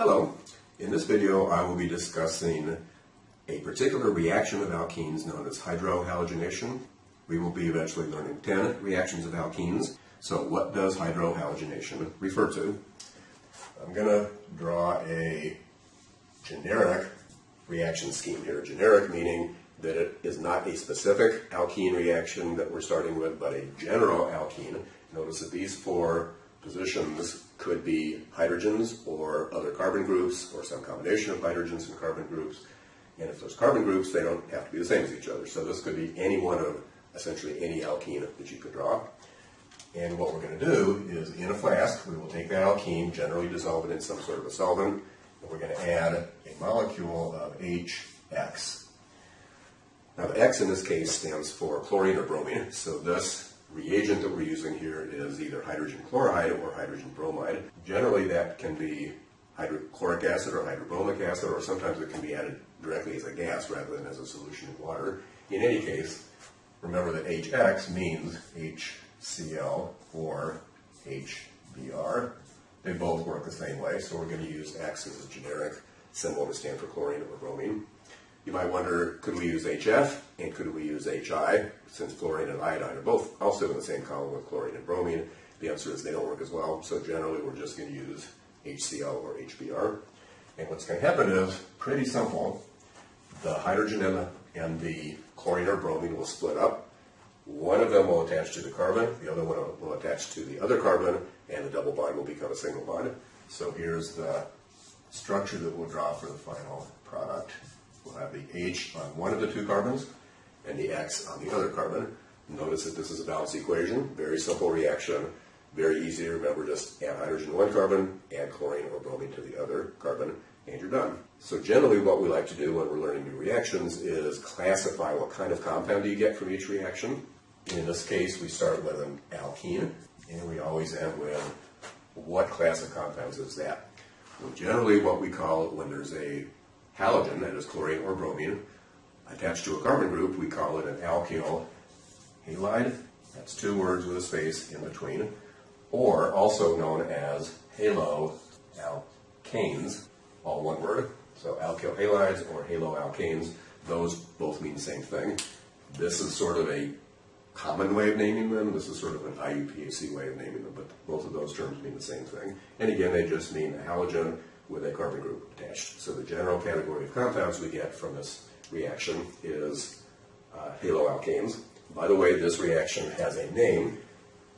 Hello. In this video I will be discussing a particular reaction of alkenes known as hydrohalogenation. We will be eventually learning 10 reactions of alkenes. So what does hydrohalogenation refer to? I'm going to draw a generic reaction scheme here. Generic meaning that it is not a specific alkene reaction that we're starting with, but a general alkene. Notice that these four positions could be hydrogens or other carbon groups or some combination of hydrogens and carbon groups. And if there's carbon groups, they don't have to be the same as each other. So this could be any one of essentially any alkene that you could draw. And what we're going to do is in a flask, we will take that alkene, generally dissolve it in some sort of a solvent, and we're going to add a molecule of HX. Now the X in this case stands for chlorine or bromine. So this reagent that we're using here is either hydrogen chloride or hydrogen bromide. Generally that can be hydrochloric acid or hydrobromic acid, or sometimes it can be added directly as a gas rather than as a solution in water. In any case, remember that HX means HCl or HBr. They both work the same way, so we're going to use X as a generic symbol to stand for chlorine or bromine. You might wonder, could we use HF and could we use HI, since fluorine and iodine are both also in the same column with chlorine and bromine? The answer is they don't work as well, so generally we're just going to use HCl or HBr. And what's going to happen is pretty simple. The hydrogen and the chlorine or bromine will split up. One of them will attach to the carbon, the other one will attach to the other carbon, and the double bond will become a single bond. So here's the structure that we'll draw for the final product. We'll have the H on one of the two carbons and the X on the other carbon. Notice that this is a balance equation, very simple reaction, very easy to remember. Just add hydrogen to one carbon, add chlorine or bromine to the other carbon, and you're done. So generally what we like to do when we're learning new reactions is classify what kind of compound do you get from each reaction. In this case we start with an alkene, and we always end with what class of compounds is that. Well, generally what we call it when there's a halogen, that is chlorine or bromine, attached to a carbon group, we call it an alkyl halide. That's two words with a space in between. Or also known as haloalkanes, all one word. So alkyl halides or haloalkanes, those both mean the same thing. This is sort of a common way of naming them. This is sort of an IUPAC way of naming them, but both of those terms mean the same thing. And again, they just mean a halogen with a carbon group attached. So the general category of compounds we get from this reaction is haloalkanes. By the way, this reaction has a name,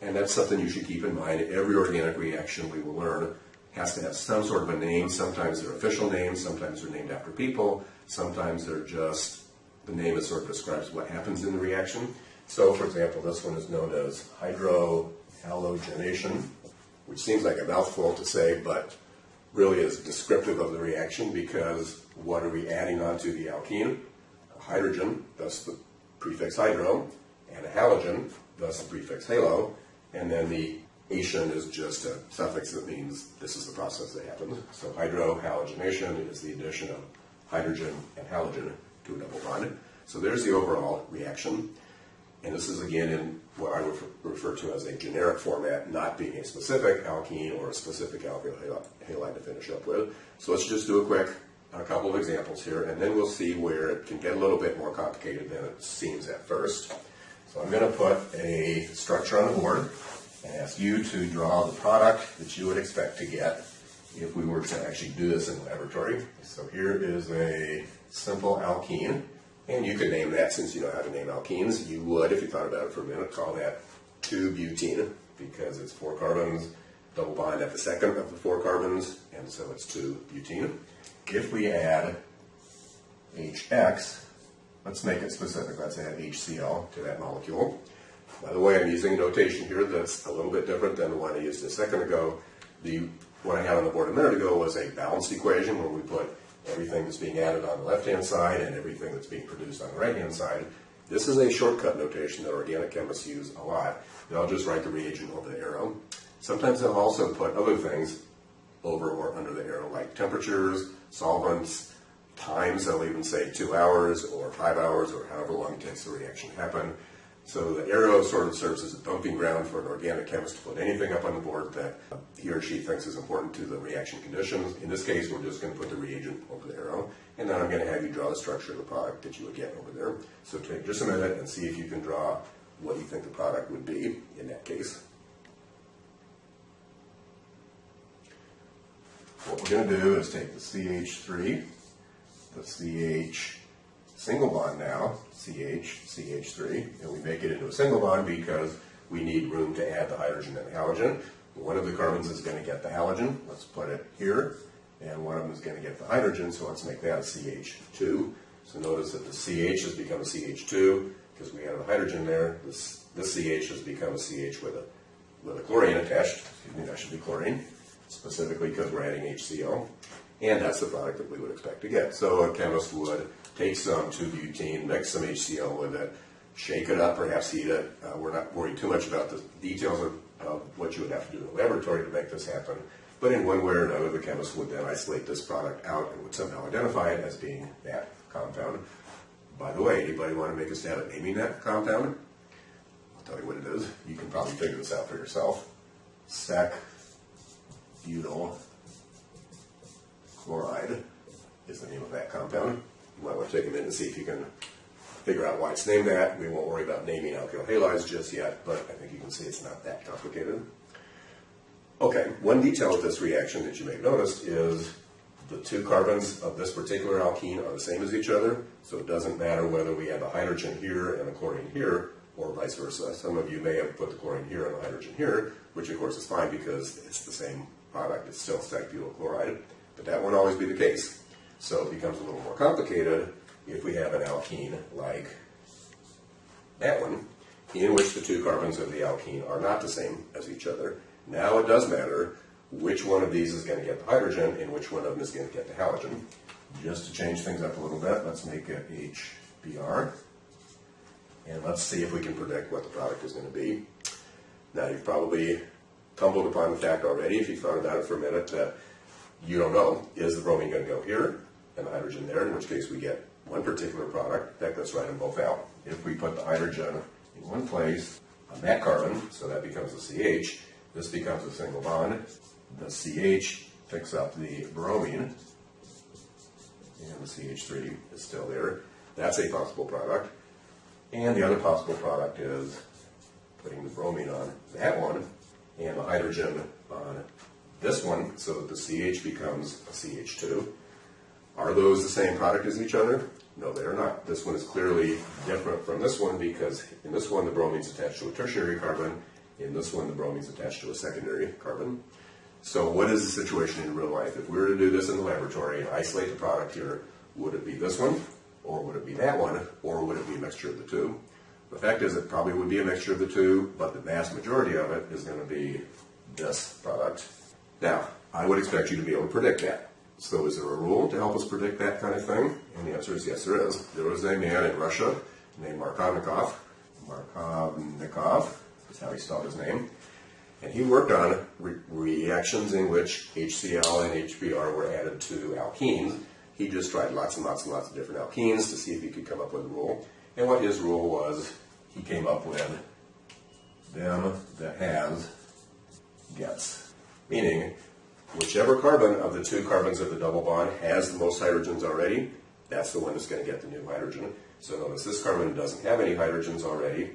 and that's something you should keep in mind. Every organic reaction we will learn has to have some sort of a name. Sometimes they're official names, sometimes they're named after people, sometimes they're just, the name that sort of describes what happens in the reaction. So for example, this one is known as hydrohalogenation, which seems like a mouthful to say, but really is descriptive of the reaction, because what are we adding onto the alkene? A hydrogen, thus the prefix hydro, and a halogen, thus the prefix halo, and then the ation is just a suffix that means this is the process that happens. So hydrohalogenation is the addition of hydrogen and halogen to a double bond. So there's the overall reaction. And this is again in what I would refer to as a generic format, not being a specific alkene or a specific alkyl halide to finish up with. So let's just do a couple of examples here, and then we'll see where it can get a little bit more complicated than it seems at first. So I'm going to put a structure on the board and ask you to draw the product that you would expect to get if we were to actually do this in the laboratory. So here is a simple alkene. And you could name that, since you know how to name alkenes. You would, if you thought about it for a minute, call that 2-butene, because it's 4 carbons, double bond at the second of the 4 carbons, and so it's 2-butene. If we add HX, let's make it specific. Let's add HCl to that molecule. By the way, I'm using a notation here that's a little bit different than the one I used a second ago. The one I had on the board a minute ago was a balanced equation where we put everything that's being added on the left-hand side and everything that's being produced on the right-hand side. This is a shortcut notation that organic chemists use a lot. They'll just write the reagent over the arrow. Sometimes they'll also put other things over or under the arrow, like temperatures, solvents, times. They'll even say 2 hours or 5 hours or however long it takes the reaction to happen. So the arrow sort of serves as a dumping ground for an organic chemist to put anything up on the board that he or she thinks is important to the reaction conditions. In this case, we're just going to put the reagent over the arrow, and then I'm going to have you draw the structure of the product that you would get over there. So take just a minute and see if you can draw what you think the product would be in that case. What we're going to do is take the CH3, the CH single bond now, CH3, and we make it into a single bond because we need room to add the hydrogen and the halogen. One of the carbons is going to get the halogen, let's put it here, and one of them is going to get the hydrogen, so let's make that a CH2. So notice that the CH has become a CH2 because we have the hydrogen there. This CH has become a CH with a chlorine attached. Excuse me, that should be chlorine, specifically because we're adding HCl. And that's the product that we would expect to get. So a chemist would take some 2-butene, mix some HCl with it, shake it up, perhaps heat it. We're not worried too much about the details of what you would have to do in the laboratory to make this happen. But in one way or another, the chemist would then isolate this product out and would somehow identify it as being that compound. By the way, anybody want to make a stab at naming that compound? I'll tell you what it is. You can probably figure this out for yourself. Sec-butyl chloride is the name of that compound. You might want to take a minute and see if you can figure out why it's named that. We won't worry about naming alkyl halides just yet, but I think you can see it's not that complicated. Okay, one detail of this reaction that you may have noticed is the two carbons of this particular alkene are the same as each other, so it doesn't matter whether we have a hydrogen here and a chlorine here, or vice versa. Some of you may have put the chlorine here and the hydrogen here, which of course is fine because it's the same product. It's still sec-butyl chloride, but that won't always be the case. So it becomes a little more complicated if we have an alkene like that one, in which the two carbons of the alkene are not the same as each other. Now it does matter which one of these is going to get the hydrogen and which one of them is going to get the halogen. Just to change things up a little bit, let's make it HBr. And let's see if we can predict what the product is going to be. Now you've probably tumbled upon the fact already, if you thought about it for a minute, that you don't know, is the bromine going to go here and the hydrogen there, in which case we get one particular product that goes right them both out. If we put the hydrogen in one place on that carbon, so that becomes a CH, this becomes a single bond. The CH picks up the bromine, and the CH3 is still there. That's a possible product. And the other possible product is putting the bromine on that one and the hydrogen on this one, so that the CH becomes a CH2. Are those the same product as each other? No, they are not. This one is clearly different from this one because in this one the bromine's attached to a tertiary carbon. In this one the bromine's attached to a secondary carbon. So what is the situation in real life? If we were to do this in the laboratory and isolate the product here, would it be this one, or would it be that one, or would it be a mixture of the two? The fact is it probably would be a mixture of the two, but the vast majority of it is going to be this product. Now, I would expect you to be able to predict that. So is there a rule to help us predict that kind of thing? And the answer is yes, there is. There was a man in Russia named Markov Mikasa. Markov Mikasa is how he spelled his name. And he worked on reactions in which HCl and HBr were added to alkenes. He just tried lots and lots and lots of different alkenes to see if he could come up with a rule. And what his rule was, he came up with them that has gets. Meaning, whichever carbon of the two carbons of the double bond has the most hydrogens already, that's the one that's going to get the new hydrogen. So notice this carbon doesn't have any hydrogens already,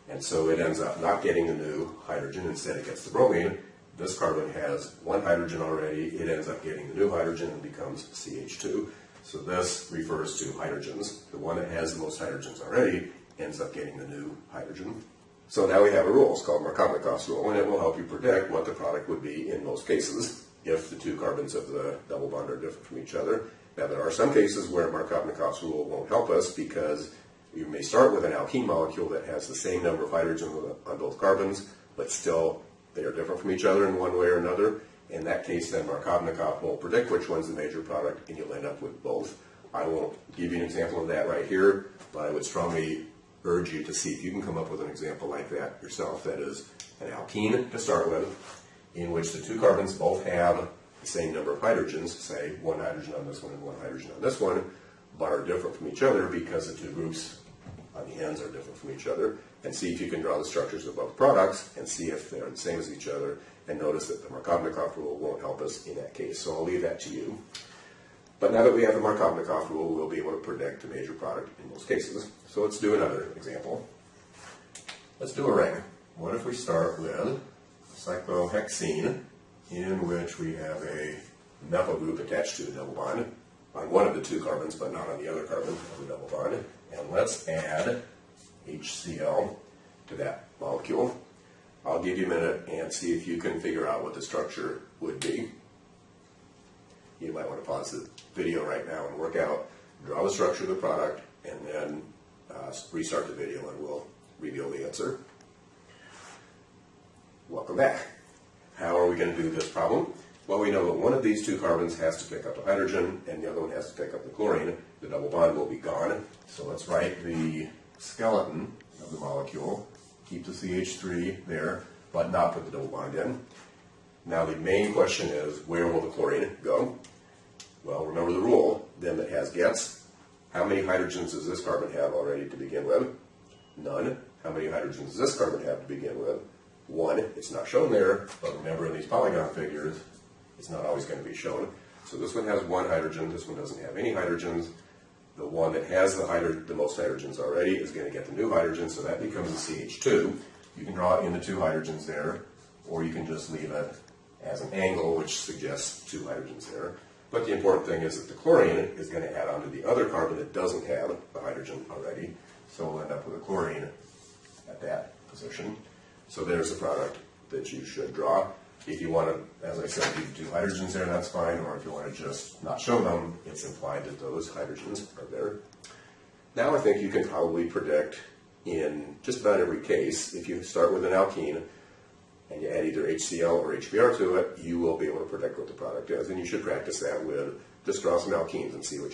and so it ends up not getting the new hydrogen. Instead it gets the bromine. This carbon has one hydrogen already. It ends up getting the new hydrogen and becomes CH2. So this refers to hydrogens. The one that has the most hydrogens already ends up getting the new hydrogen. So now we have a rule. It's called Markov Mikasa rule, and it will help you predict what the product would be in most cases if the two carbons of the double bond are different from each other. Now there are some cases where Markov Mikasa rule won't help us because you may start with an alkene molecule that has the same number of hydrogens on both carbons, but still they are different from each other in one way or another. In that case, then Markov Mikasa won't predict which one's the major product, and you'll end up with both. I won't give you an example of that right here, but I would strongly urge you to see if you can come up with an example like that yourself. That is an alkene to start with, in which the two carbons both have the same number of hydrogens, say one hydrogen on this one and one hydrogen on this one, but are different from each other because the two groups on the ends are different from each other, and see if you can draw the structures of both products and see if they're the same as each other, and notice that the Markov Mikasa rule won't help us in that case, so I'll leave that to you. But now that we have the Markov Mikasa rule, we'll be able to predict a major product in most cases. So let's do another example. Let's do a ring. What if we start with cyclohexene, in which we have a methyl group attached to the double bond on one of the two carbons, but not on the other carbon of the double bond. And let's add HCl to that molecule. I'll give you a minute and see if you can figure out what the structure would be. You might want to pause the video right now and work out, draw the structure of the product, and then restart the video and we'll reveal the answer. Welcome back. How are we going to do this problem? Well, we know that one of these two carbons has to pick up the hydrogen and the other one has to pick up the chlorine. The double bond will be gone. So let's write the skeleton of the molecule. Keep the CH3 there, but not put the double bond in. Now the main question is, where will the chlorine go? Well, remember the rule, them that has gets. How many hydrogens does this carbon have already to begin with? None. How many hydrogens does this carbon have to begin with? One. It's not shown there, but remember in these polygon figures, it's not always going to be shown. So this one has one hydrogen, this one doesn't have any hydrogens. The one that has the most hydrogens already is going to get the new hydrogen, so that becomes a CH2. You can draw in the two hydrogens there, or you can just leave it as an angle, which suggests two hydrogens there. But the important thing is that the chlorine is going to add on to the other carbon that doesn't have the hydrogen already. So we'll end up with a chlorine at that position. So there's the product that you should draw. If you want to, as I said, leave two hydrogens there, that's fine. Or if you want to just not show them, it's implied that those hydrogens are there. Now I think you can probably predict in just about every case, if you start with an alkene and you add either HCl or HBr to it, you will be able to predict what the product is. And you should practice that with just draw some alkenes and see what you